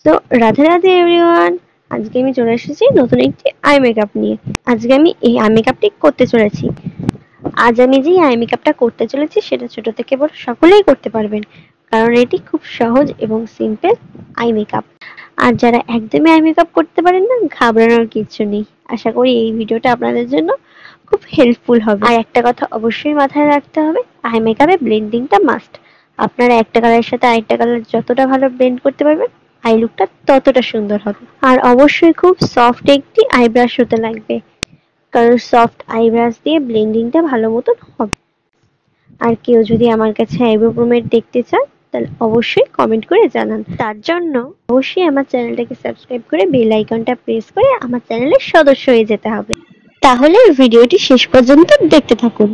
তো রাধে রাধে এভরিওয়ান। আজকে আমি চলে এসেছি নতুন একটি আই মেকআপ নিয়ে। আজকে আমি এই আই মেকআপটি করতে চলেছি। আজ আমি যে আই মেকআপটা করতে চলেছি সেটা ছোট থেকে বড় সকলেই করতে পারবেন, কারণ এটি খুব সহজ এবং সিম্পল আই মেকআপ। আর যারা একদমই আই মেকআপ করতে পারেন না, ঘাবড়ানোর কিছু নেই। আশা করি এই ভিডিওটা আপনাদের জন্য খুব হেল্পফুল হবে। আর একটা কথা অবশ্যই মাথায় রাখতে হবে, আই মেকআপে ব্লেন্ডিংটা মাস্ট। আপনারা একটা কালারের সাথে আরেকটা কালার যতটা ভালো ব্লেন্ড করতে পারবেন, আই লুকটা ততটা সুন্দর হবে। আর অবশ্যই খুব সফট একটি আই ব্রাশ হতে লাগবে, কারণ সফট আই ব্রাশ দিয়ে ব্লেন্ডিংটা ভালো মতন হবে। আর কেউ যদি আমার কাছে আইব্রো পমেড দেখতে চান, তাহলে অবশ্যই কমেন্ট করে জানান। তার জন্য অবশ্যই আমার চ্যানেলটাকে সাবস্ক্রাইব করে বেল আইকনটা প্রেস করে আমার চ্যানেলের সদস্য হয়ে যেতে হবে। তাহলে ভিডিওটি শেষ পর্যন্ত দেখতে থাকুন।